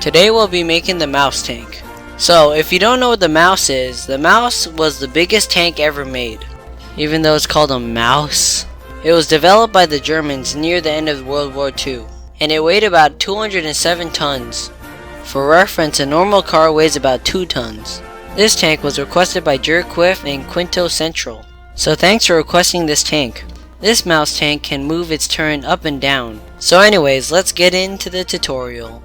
Today we'll be making the mouse tank. So if you don't know what the mouse is, the mouse was the biggest tank ever made. Even though it's called a mouse. It was developed by the Germans near the end of World War II, and it weighed about 207 tons. For reference, a normal car weighs about 2 tons. This tank was requested by Jerry Quiff and Quinto Central. So thanks for requesting this tank. This mouse tank can move its turret up and down. So anyways, let's get into the tutorial.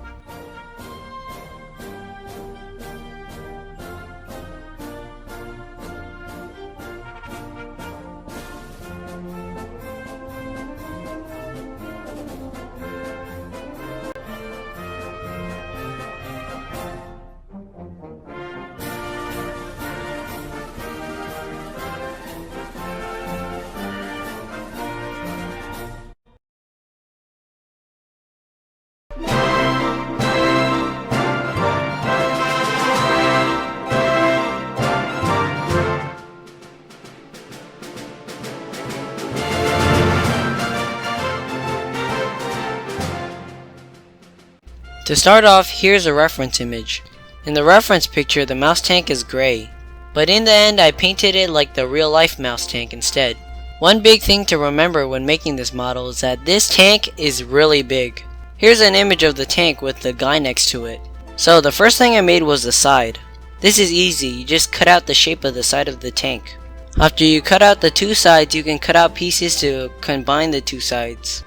To start off, here's a reference image. In the reference picture, the mouse tank is gray, but in the end I painted it like the real life mouse tank instead. One big thing to remember when making this model is that this tank is really big. Here's an image of the tank with the guy next to it. So the first thing I made was the side. This is easy, you just cut out the shape of the side of the tank. After you cut out the two sides, you can cut out pieces to combine the two sides.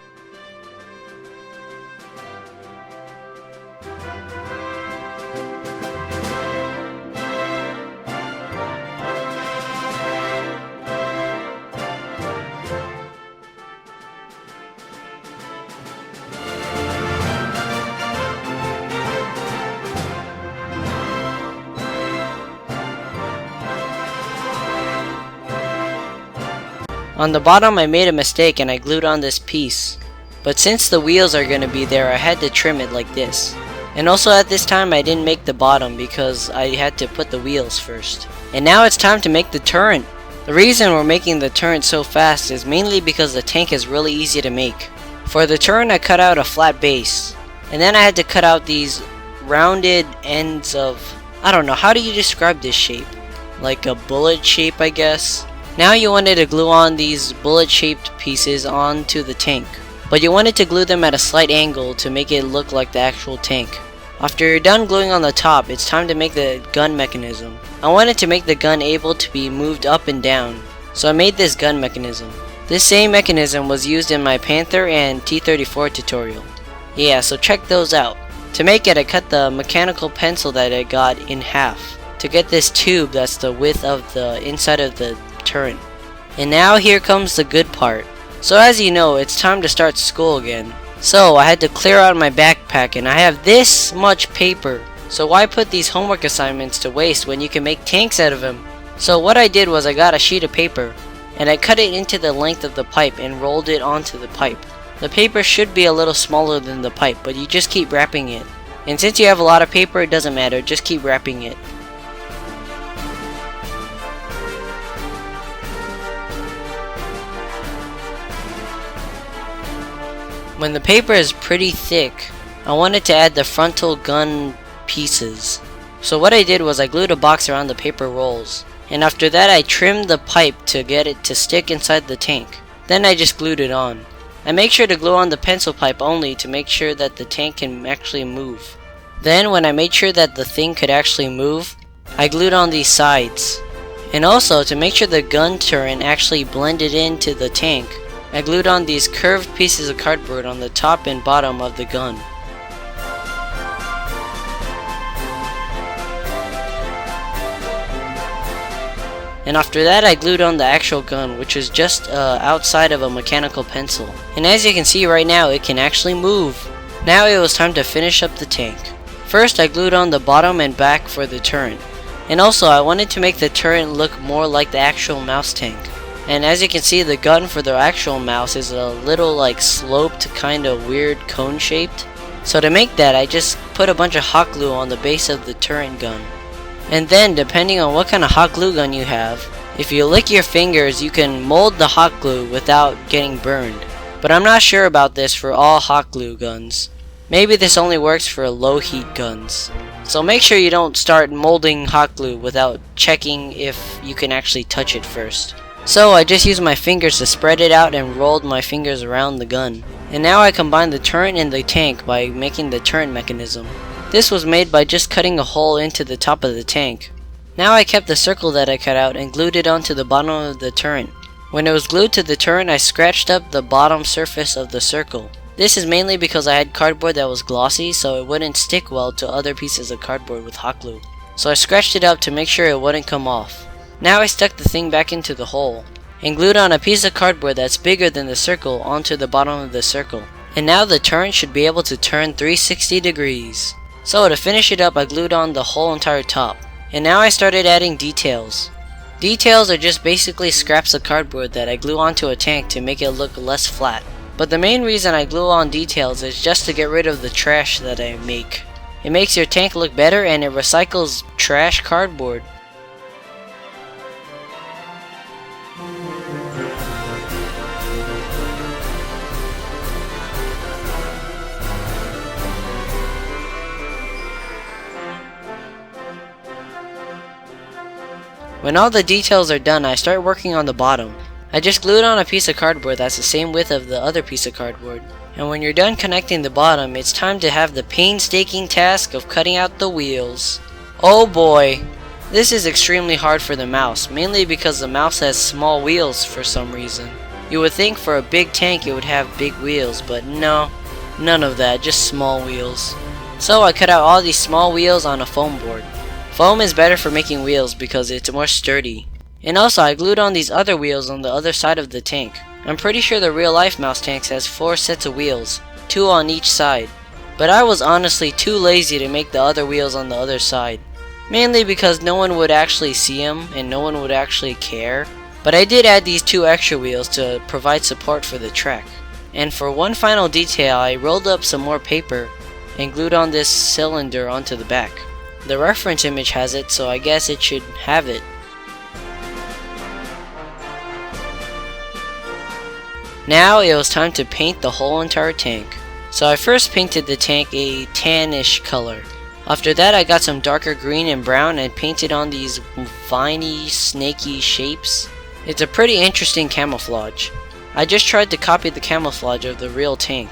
On the bottom I made a mistake and I glued on this piece. But since the wheels are gonna be there, I had to trim it like this. And also at this time I didn't make the bottom because I had to put the wheels first. And now it's time to make the turret. The reason we're making the turret so fast is mainly because the tank is really easy to make. For the turret I cut out a flat base. And then I had to cut out these rounded ends of, I don't know, how do you describe this shape? Like a bullet shape, I guess? Now you wanted to glue on these bullet shaped pieces onto the tank, but you wanted to glue them at a slight angle to make it look like the actual tank. After you're done gluing on the top, it's time to make the gun mechanism. I wanted to make the gun able to be moved up and down, so I made this gun mechanism. This same mechanism was used in my Panther and T-34 tutorial. Yeah, so check those out. To make it, I cut the mechanical pencil that I got in half to get this tube that's the width of the inside of the turret. And now here comes the good part. So as you know, it's time to start school again. So I had to clear out my backpack and I have this much paper. So why put these homework assignments to waste when you can make tanks out of them? So what I did was I got a sheet of paper and I cut it into the length of the pipe and rolled it onto the pipe. The paper should be a little smaller than the pipe, but you just keep wrapping it. And since you have a lot of paper, it doesn't matter, just keep wrapping it. When the paper is pretty thick, I wanted to add the frontal gun pieces. So what I did was I glued a box around the paper rolls. And after that I trimmed the pipe to get it to stick inside the tank. Then I just glued it on. I make sure to glue on the pencil pipe only to make sure that the tank can actually move. Then when I made sure that the thing could actually move, I glued on these sides. And also to make sure the gun turret actually blended into the tank, I glued on these curved pieces of cardboard on the top and bottom of the gun. And after that I glued on the actual gun, which is just outside of a mechanical pencil. And as you can see right now, it can actually move. Now it was time to finish up the tank. First I glued on the bottom and back for the turret. And also I wanted to make the turret look more like the actual mouse tank. And as you can see, the gun for the actual mouse is a little like sloped, kind of weird cone shaped. So to make that, I just put a bunch of hot glue on the base of the turret gun. And then depending on what kind of hot glue gun you have, if you lick your fingers you can mold the hot glue without getting burned. But I'm not sure about this for all hot glue guns. Maybe this only works for low heat guns. So make sure you don't start molding hot glue without checking if you can actually touch it first. So I just used my fingers to spread it out and rolled my fingers around the gun. And now I combined the turret and the tank by making the turret mechanism. This was made by just cutting a hole into the top of the tank. Now I kept the circle that I cut out and glued it onto the bottom of the turret. When it was glued to the turret, I scratched up the bottom surface of the circle. This is mainly because I had cardboard that was glossy, so it wouldn't stick well to other pieces of cardboard with hot glue. So I scratched it up to make sure it wouldn't come off. Now I stuck the thing back into the hole and glued on a piece of cardboard that's bigger than the circle onto the bottom of the circle. And now the turret should be able to turn 360 degrees. So to finish it up, I glued on the whole entire top. And now I started adding details. Details are just basically scraps of cardboard that I glue onto a tank to make it look less flat. But the main reason I glue on details is just to get rid of the trash that I make. It makes your tank look better and it recycles trash cardboard. When all the details are done, I start working on the bottom. I just glued on a piece of cardboard that's the same width of the other piece of cardboard. And when you're done connecting the bottom, it's time to have the painstaking task of cutting out the wheels. Oh boy! This is extremely hard for the mouse, mainly because the mouse has small wheels for some reason. You would think for a big tank it would have big wheels, but no, none of that, just small wheels. So I cut out all these small wheels on a foam board. Foam is better for making wheels because it's more sturdy. And also I glued on these other wheels on the other side of the tank. I'm pretty sure the real life mouse tanks has 4 sets of wheels, 2 on each side. But I was honestly too lazy to make the other wheels on the other side. Mainly because no one would actually see them and no one would actually care. But I did add these 2 extra wheels to provide support for the track. And for one final detail, I rolled up some more paper and glued on this cylinder onto the back. The reference image has it, so I guess it should have it. Now it was time to paint the whole entire tank. So I first painted the tank a tannish color. After that I got some darker green and brown and painted on these viney, snaky shapes. It's a pretty interesting camouflage. I just tried to copy the camouflage of the real tank.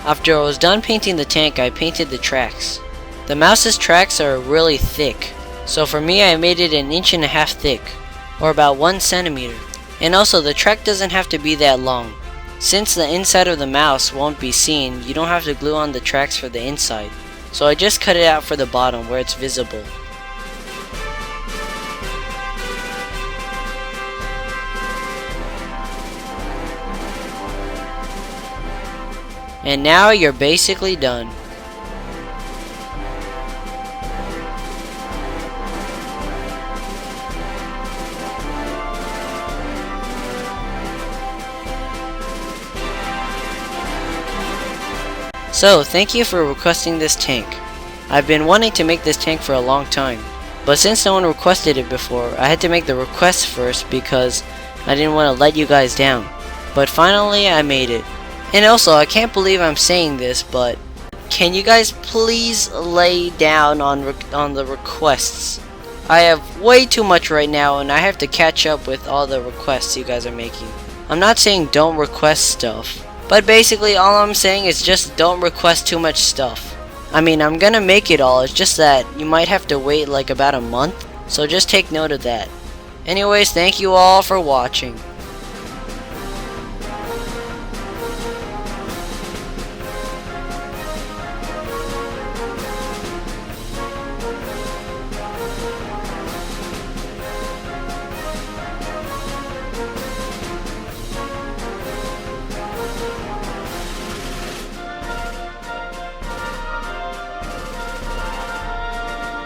After I was done painting the tank, I painted the tracks. The mouse's tracks are really thick, so for me I made it 1.5 inches thick, or about 1 centimeter. And also the track doesn't have to be that long. Since the inside of the mouse won't be seen, you don't have to glue on the tracks for the inside. So I just cut it out for the bottom where it's visible. And now you're basically done. So, thank you for requesting this tank. I've been wanting to make this tank for a long time, but since no one requested it before, I had to make the request first because I didn't want to let you guys down. But finally I made it. And also, I can't believe I'm saying this, but can you guys please lay down on the requests? I have way too much right now and I have to catch up with all the requests you guys are making. I'm not saying don't request stuff, but basically all I'm saying is just don't request too much stuff. I mean, I'm gonna make it all, it's just that you might have to wait like about a month, so just take note of that. Anyways, thank you all for watching.